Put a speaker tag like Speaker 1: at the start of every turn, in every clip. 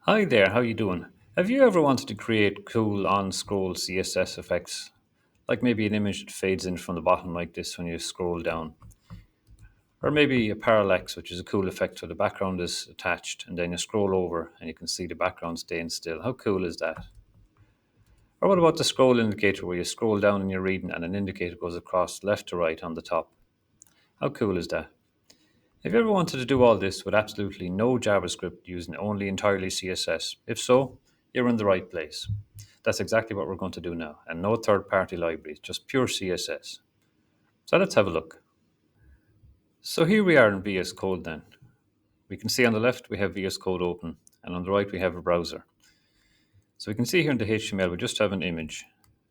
Speaker 1: Hi there, how you doing? Have you ever wanted to create cool on-scroll CSS effects? Like maybe an image that fades in from the bottom like this when you scroll down. Or maybe a parallax, which is a cool effect where the background is attached and then you scroll over and you can see the background staying still. How cool is that? Or what about the scroll indicator where you scroll down and you're reading and an indicator goes across left to right on the top? How cool is that? Have you ever wanted to do all this with absolutely no JavaScript using only entirely CSS? If so, you're in the right place. That's exactly what we're going to do now, and no third party libraries, just pure CSS. So let's have a look. So here we are in VS Code then. We can see on the left we have VS Code open, and on the right we have a browser. So we can see here in the HTML we just have an image,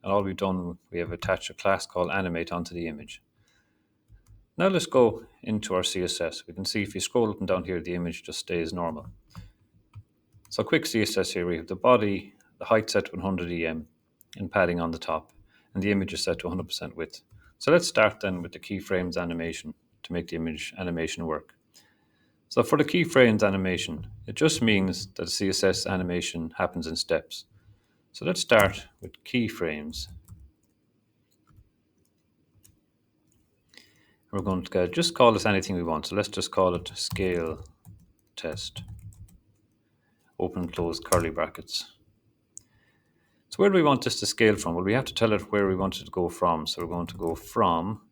Speaker 1: and all we've done, we have attached a class called animate onto the image. Now let's go into our CSS. We can see if you scroll up and down here, the image just stays normal. So quick CSS here, we have the body, the height set to 100 EM and padding on the top, and the image is set to 100% width. So let's start then with the keyframes animation to make the image animation work. So for the keyframes animation, it just means that the CSS animation happens in steps. So let's start with keyframes. We're going to just call this anything we want. So let's just call it scale test. Open and close curly brackets. So where do we want this to scale from? Well, we have to tell it where we want it to go from. So we're going to go from,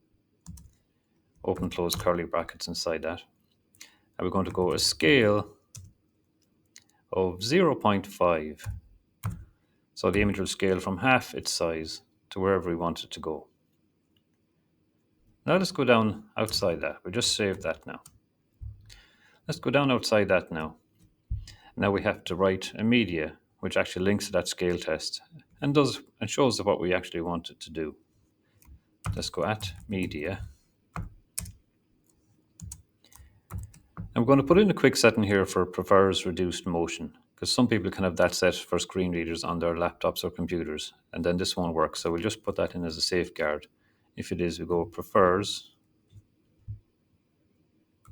Speaker 1: open close curly brackets inside that. And we're going to go a scale of 0.5. So the image will scale from half its size to wherever we want it to go. Now let's go down outside that. We just saved that now. Let's go down outside that now. Now we have to write a media, which actually links to that scale test and shows what we actually want it to do. Let's go at media. I'm going to put in a quick setting here for prefers reduced motion, because some people can have that set for screen readers on their laptops or computers, and then this won't work. So we'll just put that in as a safeguard. If it is, we go prefers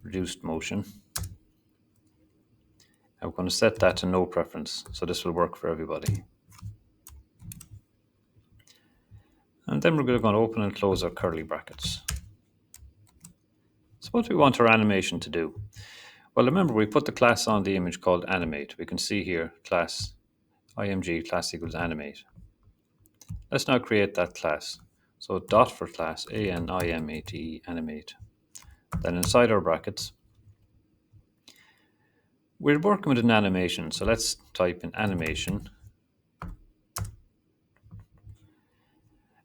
Speaker 1: reduced motion. And we're going to set that to no preference, so this will work for everybody. And then we're going to open and close our curly brackets. So what do we want our animation to do? Well, remember we put the class on the image called animate. We can see here class img class equals animate. Let's now create that class. So dot for class animate animate. Then inside our brackets, we're working with an animation. So let's type in animation.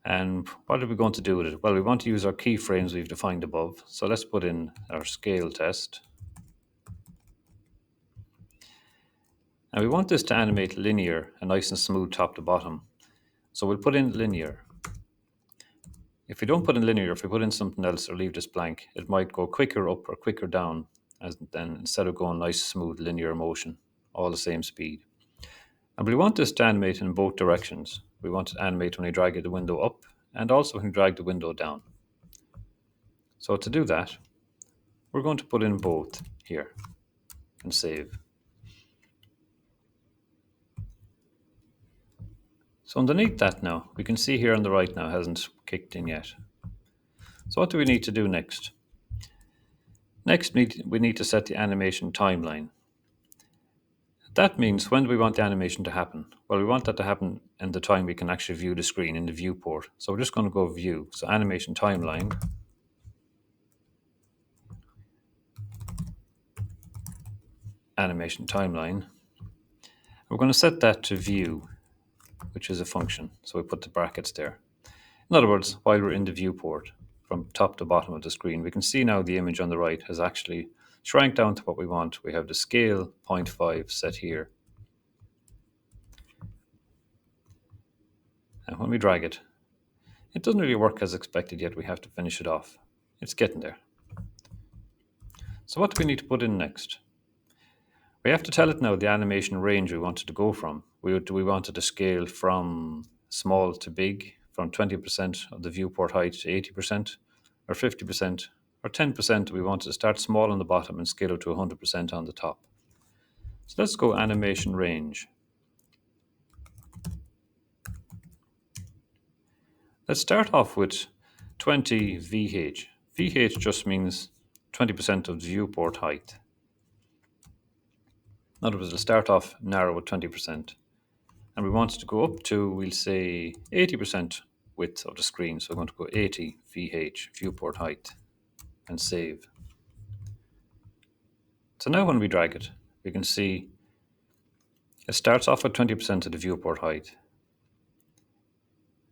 Speaker 1: And what are we going to do with it? Well, we want to use our keyframes we've defined above. So let's put in our scale test. And we want this to animate linear and nice and smooth top to bottom. So we'll put in linear. If we don't put in linear, if we put in something else or leave this blank, it might go quicker up or quicker down then instead of going nice, smooth, linear motion, all the same speed. And we want this to animate in both directions. We want it to animate when you drag the window up and also when you drag the window down. So to do that, we're going to put in both here and save. So underneath that now, we can see here on the right now hasn't kicked in yet. So what do we need to do next? Next, we need to set the animation timeline. That means when do we want the animation to happen? Well, we want that to happen in the time we can actually view the screen in the viewport. So we're just going to go view. So animation timeline. Animation timeline. We're going to set that to view, which is a function. So we put the brackets there. In other words, while we're in the viewport, from top to bottom of the screen, we can see now the image on the right has actually shrank down to what we want. We have the scale 0.5 set here. And when we drag it, it doesn't really work as expected yet. We have to finish it off. It's getting there. So what do we need to put in next? We have to tell it now the animation range we want it to go from. Do we want it to scale from small to big, from 20% of the viewport height to 80%, or 50%, or 10%? We want it to start small on the bottom and scale it to 100% on the top. So let's go animation range. Let's start off with 20 VH. VH just means 20% of the viewport height. In other words, it'll start off narrow with 20%. And we want to go up to, we'll say, 80% width of the screen. So we're going to go 80 VH, viewport height, and save. So now when we drag it, we can see it starts off at 20% of the viewport height.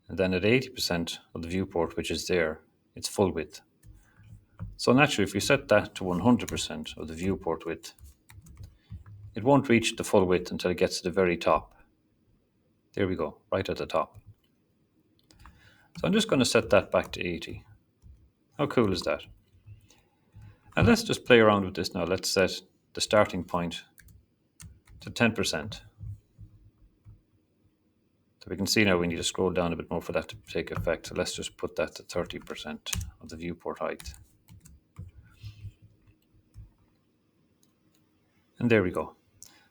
Speaker 1: And then at 80% of the viewport, which is there, it's full width. So naturally, if we set that to 100% of the viewport width, it won't reach the full width until it gets to the very top. There we go, right at the top. So I'm just going to set that back to 80. How cool is that? And let's just play around with this now. Let's set the starting point to 10%. So we can see now we need to scroll down a bit more for that to take effect. So let's just put that to 30% of the viewport height. And there we go.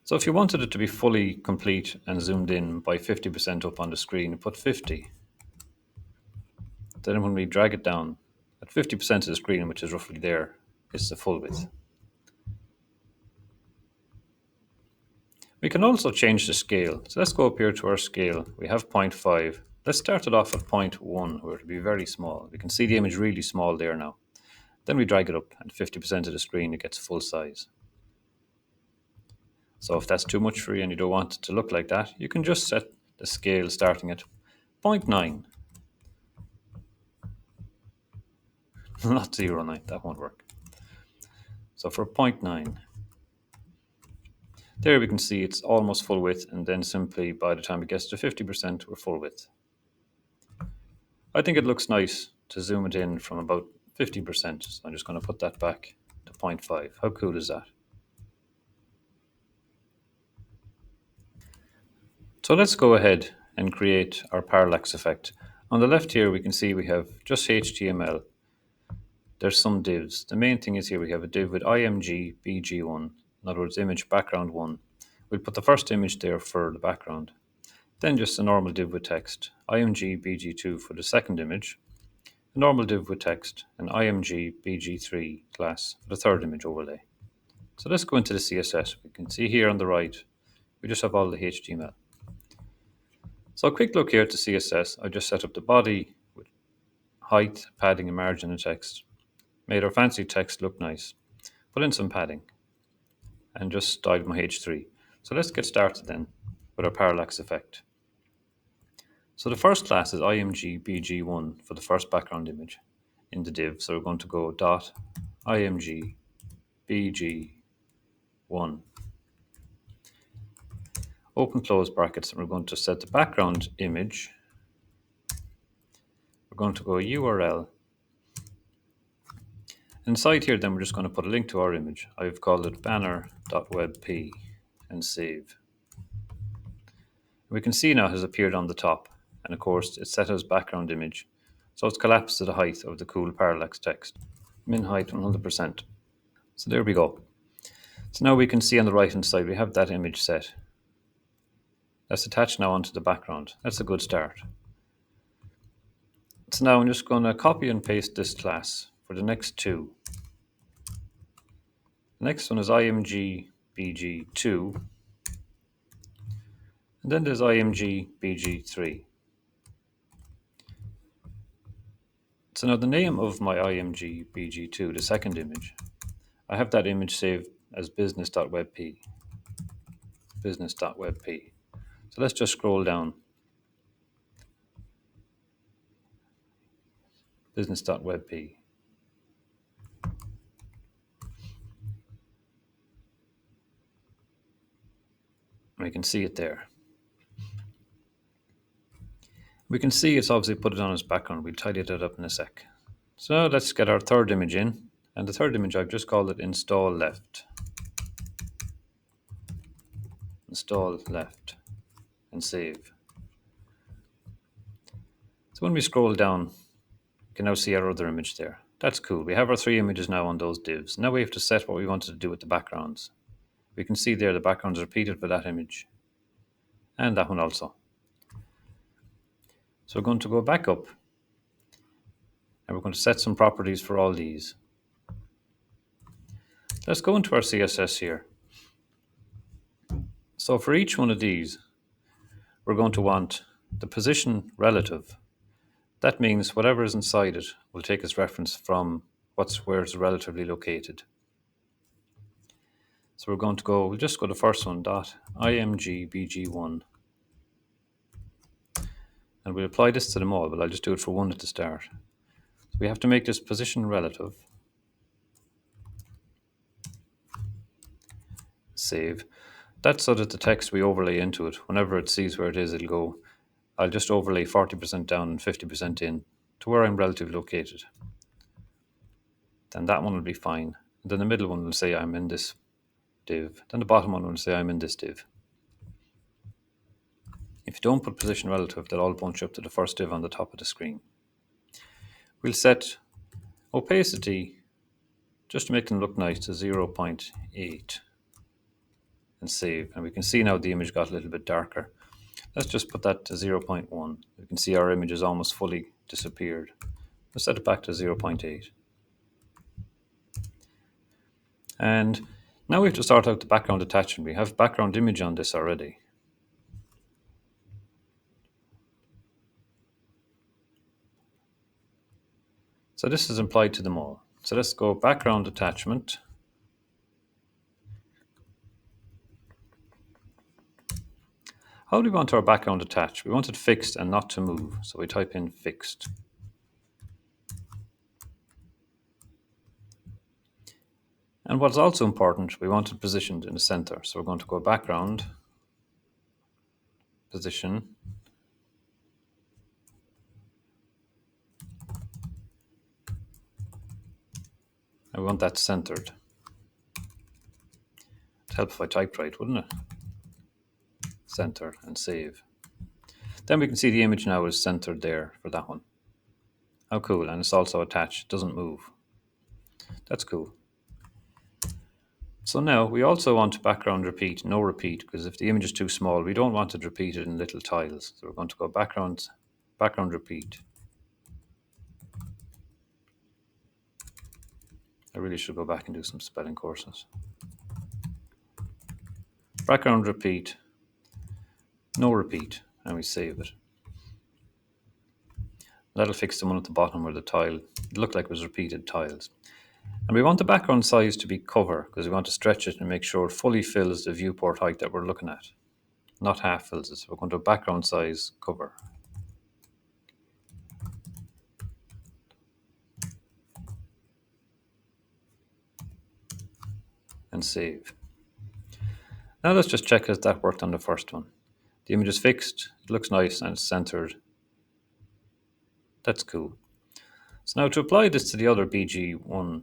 Speaker 1: So if you wanted it to be fully complete and zoomed in by 50% up on the screen, put 50. Then when we drag it down, at 50% of the screen, which is roughly there, is the full width. We can also change the scale. So let's go up here to our scale. We have 0.5. Let's start it off at 0.1, where it'll be very small. We can see the image really small there now. Then we drag it up, and 50% of the screen, it gets full size. So if that's too much for you and you don't want it to look like that, you can just set the scale starting at 0.9. Not 0.9, that won't work. So for 0.9, there we can see it's almost full width, and then simply by the time it gets to 50%, we're full width. I think it looks nice to zoom it in from about 50%, so I'm just going to put that back to 0.5. How cool is that? So let's go ahead and create our parallax effect. On the left here, we can see we have just HTML. There's some divs. The main thing is here we have a div with img bg1, in other words, image background 1. We'll put the first image there for the background. Then just a normal div with text, img bg2 for the second image, a normal div with text, and img bg3 class for the third image overlay. So let's go into the CSS. We can see here on the right, we just have all the HTML. So a quick look here at the CSS. I just set up the body with height, padding, and margin and text. Made our fancy text look nice. Put in some padding and just styled my H3. So let's get started then with our parallax effect. So the first class is img bg1 for the first background image in the div. So we're going to go dot img bg1. Open close brackets, and we're going to set the background image. We're going to go URL. Inside here, then we're just going to put a link to our image. I've called it banner.webp and save. We can see now it has appeared on the top, and of course it's set as background image, so it's collapsed to the height of the cool parallax text. Min height 100%. So there we go. So now we can see on the right hand side we have that image set. That's attached now onto the background. That's a good start. So now I'm just going to copy and paste this class for the next two. The next one is img bg2, and then there's img bg3. So now the name of my img bg2, the second image, I have that image saved as business.webp. Business.webp. So let's just scroll down. Business.webp. We can see it there. We can see it's obviously put it on as background. We'll tidy that up in a sec. So let's get our third image in. And the third image, I've just called it install left. Install left and save. So when we scroll down, you can now see our other image there. That's cool. We have our three images now on those divs. Now we have to set what we wanted to do with the backgrounds. We can see there the background is repeated for that image and that one also. So we're going to go back up and we're going to set some properties for all these. Let's go into our CSS here. So for each one of these, we're going to want the position relative. That means whatever is inside it will take its reference from where it's relatively located. So we'll just go to the first one, .imgbg1. And we'll apply this to them all, but I'll just do it for one at the start. So we have to make this position relative. Save. That's so that the text we overlay into it, whenever it sees where it is, it'll go. I'll just overlay 40% down and 50% in to where I'm relatively located. Then that one will be fine. And then the middle one will say I'm in this div. Then the bottom one will say I'm in this div. If you don't put position relative, they'll all bunch up to the first div on the top of the screen. We'll set opacity, just to make them look nice, to 0.8 and save. And we can see now the image got a little bit darker. Let's just put that to 0.1. You can see our image is almost fully disappeared. Let's set it back to 0.8. And now we have to start out the background attachment. We have background image on this already. So this is applied to them all. So let's go background attachment. How do we want our background attached? We want it fixed and not to move. So we type in fixed. And what's also important, we want it positioned in the center. So we're going to go background, position, and we want that centered. It'd help if I typed right, wouldn't it? Center and save. Then we can see the image now is centered there for that one. How cool, and it's also attached, it doesn't move. That's cool. So now we also want background repeat, no repeat, because if the image is too small, we don't want it repeated in little tiles. So we're going to go background repeat. I really should go back and do some spelling courses. Background repeat, no repeat, and we save it. That'll fix the one at the bottom where the tile, it looked like it was repeated tiles. And we want the background size to be cover because we want to stretch it and make sure it fully fills the viewport height that we're looking at, not half fills it. So we're going to background size cover. And save. Now let's just check if that worked on the first one. The image is fixed, it looks nice, and it's centered. That's cool. So now to apply this to the other BG2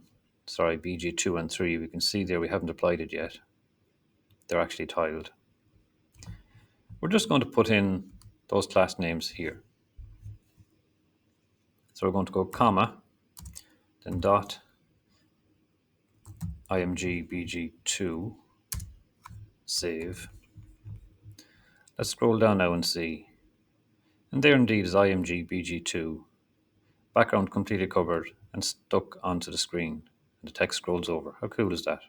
Speaker 1: and 3, we can see there we haven't applied it yet. They're actually tiled. We're just going to put in those class names here. So we're going to go comma, then dot imgbg2, save. Let's scroll down now and see. And there indeed is imgbg2, background completely covered and stuck onto the screen. And the text scrolls over. How cool is that?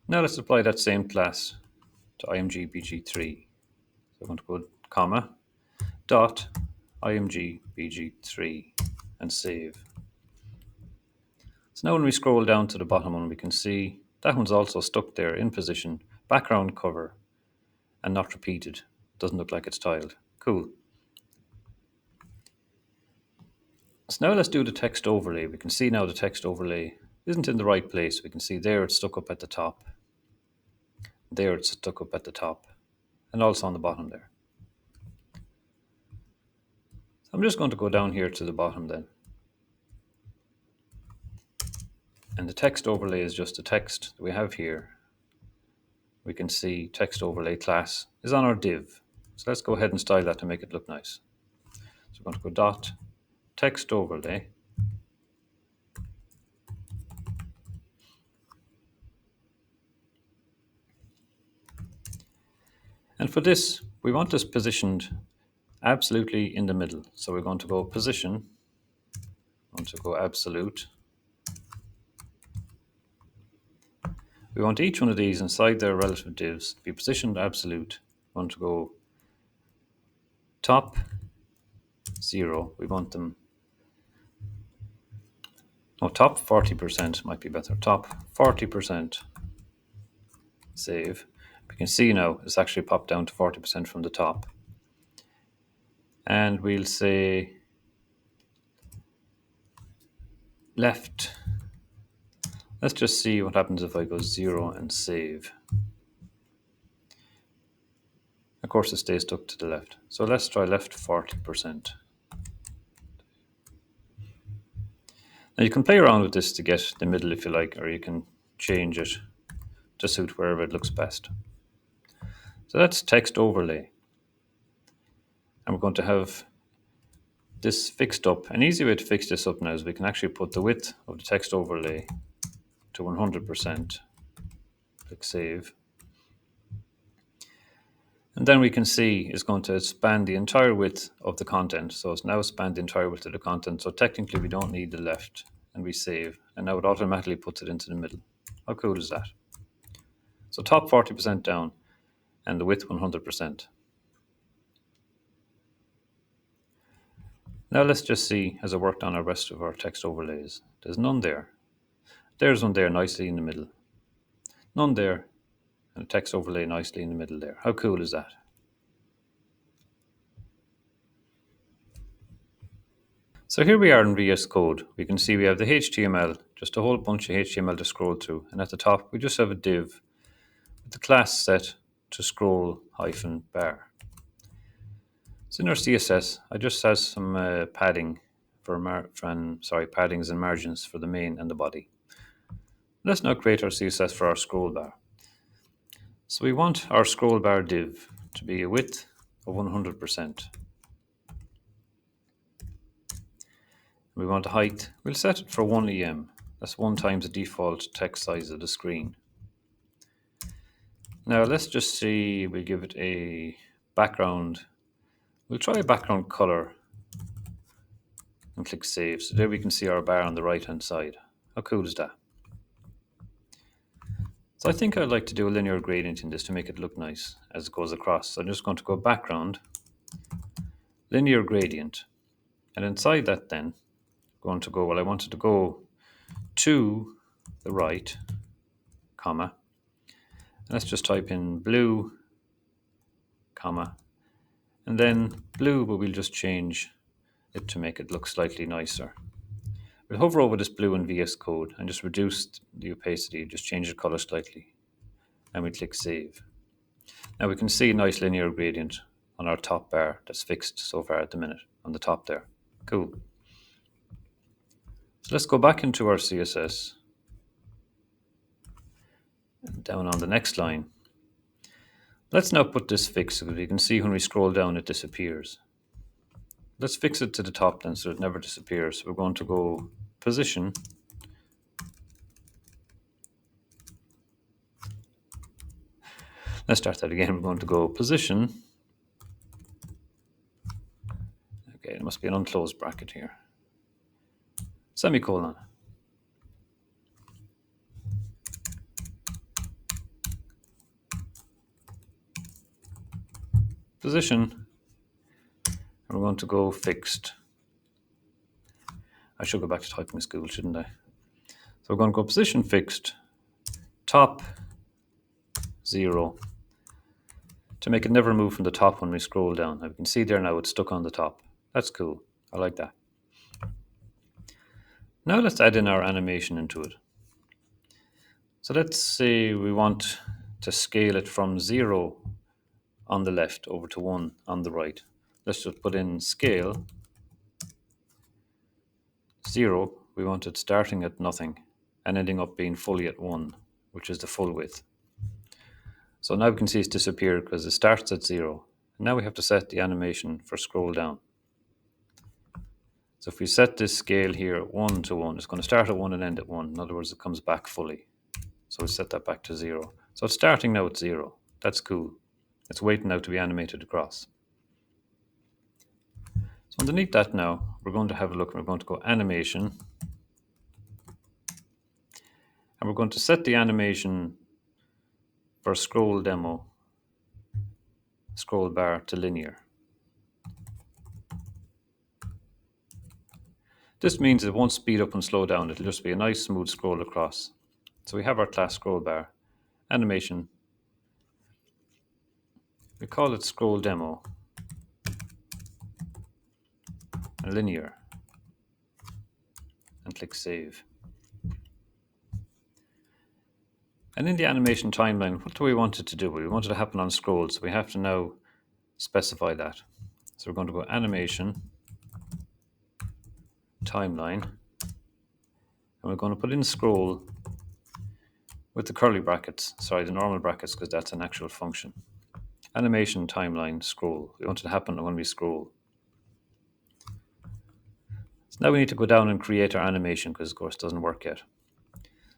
Speaker 1: Now let's apply that same class to imgbg3. So I'm going to go comma, dot imgbg3 and save. So now when we scroll down to the bottom one, we can see that one's also stuck there in position, background cover, and not repeated. Doesn't look like it's tiled. Cool. So now let's do the text overlay. We can see now the text overlay isn't in the right place. We can see there it's stuck up at the top. There it's stuck up at the top. And also on the bottom there. So I'm just going to go down here to the bottom then. And the text overlay is just the text that we have here. We can see text overlay class is on our div. So let's go ahead and style that to make it look nice. So we're going to go dot text overlay. And for this, we want this positioned absolutely in the middle. So we're going to go position, going to go absolute. We want each one of these inside their relative divs to be positioned absolute. We want to go top 0. We want them, no, top 40% might be better. Top 40%. Save. We can see now it's actually popped down to 40% from the top. And we'll say left. Let's just see what happens if I go 0 and save. Of course, it stays stuck to the left. So let's try left 40%. Now you can play around with this to get the middle if you like, or you can change it to suit wherever it looks best. So that's text overlay. And we're going to have this fixed up. An easy way to fix this up now is we can actually put the width of the text overlay to 100%. Click save. And then we can see it's going to span the entire width of the content. So it's now spanned the entire width of the content. So technically we don't need the left. And we save. And now it automatically puts it into the middle. How cool is that? So top 40% down and the width 100%. Now let's just see, has it worked on our rest of our text overlays? There's none there. There's one there nicely in the middle. None there. And a text overlay nicely in the middle there. How cool is that? So here we are in VS Code. We can see we have the HTML, just a whole bunch of HTML to scroll through. And at the top, we just have a div with the class set to scroll -bar. So in our CSS, I just have some padding for paddings and margins for the main and the body. Let's now create our CSS for our scroll bar. So we want our scroll bar div to be a width of 100%. We want a height. We'll set it for 1 EM. That's 1 times the default text size of the screen. Now let's just see, we'll give it a background. We'll try a background color and click save. So there we can see our bar on the right hand side. How cool is that? So I think I'd like to do a linear gradient in this to make it look nice as it goes across. So I'm just going to go background, linear gradient. And inside that then, going to go, well, I wanted to go to the right, comma. Let's just type in blue, comma, and then blue, but we'll just change it to make it look slightly nicer. We'll hover over this blue in VS Code and just reduce the opacity, just change the color slightly, and we click save. Now we can see a nice linear gradient on our top bar that's fixed so far at the minute on the top there. Cool. So let's go back into our CSS. And down on the next line. Let's now put this fix so that we can see when we scroll down it disappears. Let's fix it to the top then so it never disappears. So we're going to go position. Let's start that again. We're going to go position. Okay, there must be an unclosed bracket here. Semicolon. Position. And we're going to go fixed. I should go back to typing school, shouldn't I? So we're going to go position fixed, top 0, to make it never move from the top when we scroll down. Now we can see there now it's stuck on the top. That's cool. I like that. Now let's add in our animation into it. So let's say we want to scale it from 0 on the left over to 1 on the right. Let's just put in scale 0. We want it starting at nothing and ending up being fully at 1, which is the full width. So now we can see it's disappeared because it starts at 0. And now we have to set the animation for scroll down. So if we set this scale here at 1 to 1, it's going to start at 1 and end at 1. In other words, it comes back fully. So we set that back to 0. So it's starting now at 0. That's cool. It's waiting now to be animated across. So underneath that now, we're going to have a look. We're going to go animation. And we're going to set the animation for scroll demo, scroll bar to linear. This means it won't speed up and slow down. It'll just be a nice smooth scroll across. So we have our class scroll bar, animation. We call it scroll demo and linear, and click save. And in the animation timeline, what do we want it to do? We want it to happen on scroll, so we have to now specify that. So we're going to go animation, timeline, and we're going to put in scroll with the curly brackets, sorry, the normal brackets, because that's an actual function. Animation, timeline, scroll. We want it to happen when we scroll. So now we need to go down and create our animation, because of course it doesn't work yet.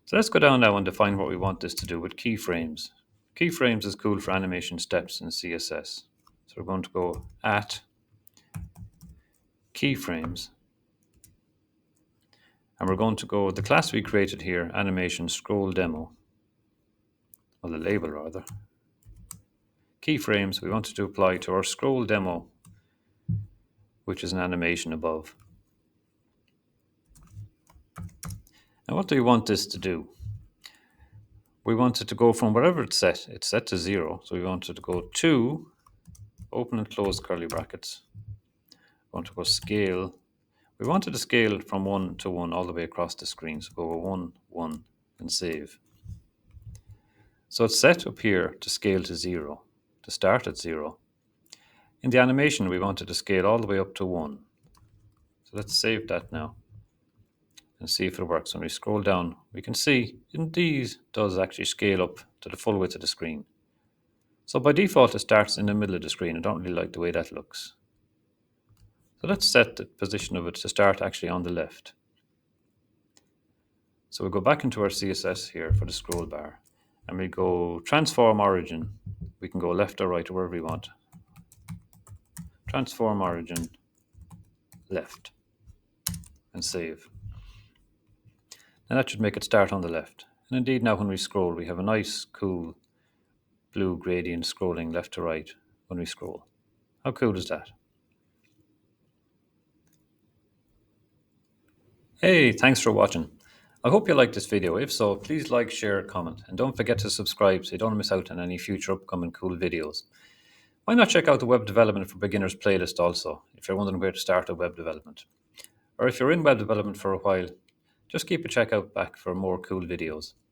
Speaker 1: So let's go down now and define what we want this to do with keyframes. Keyframes is cool for animation steps in CSS. So we're going to go at keyframes. And we're going to go, the class we created here, animation scroll demo, or the label rather. Keyframes we wanted to apply to our scroll demo, which is an animation above. Now what do we want this to do? We want it to go from wherever it's set to 0. So we want it to go to, open and close curly brackets. We want to go scale. We wanted to scale from 1 to 1 all the way across the screen. So go 1, 1, and save. So it's set up here to scale to 0, to start at 0. In the animation, we wanted to scale all the way up to 1. So let's save that now and see if it works. When we scroll down, we can see indeed does actually scale up to the full width of the screen. So by default, it starts in the middle of the screen. I don't really like the way that looks. So let's set the position of it to start actually on the left. So we'll go back into our CSS here for the scroll bar, and we go transform origin. We can go left or right or wherever we want. Transform origin left and save. And that should make it start on the left. And indeed now when we scroll, we have a nice cool blue gradient scrolling left to right when we scroll. How cool is that? Hey, thanks for watching. I hope you liked this video. If so, please like, share, comment, and don't forget to subscribe so you don't miss out on any future upcoming cool videos. Why not check out the Web Development for Beginners playlist also, if you're wondering where to start with web development. Or if you're in web development for a while, just keep a check out back for more cool videos.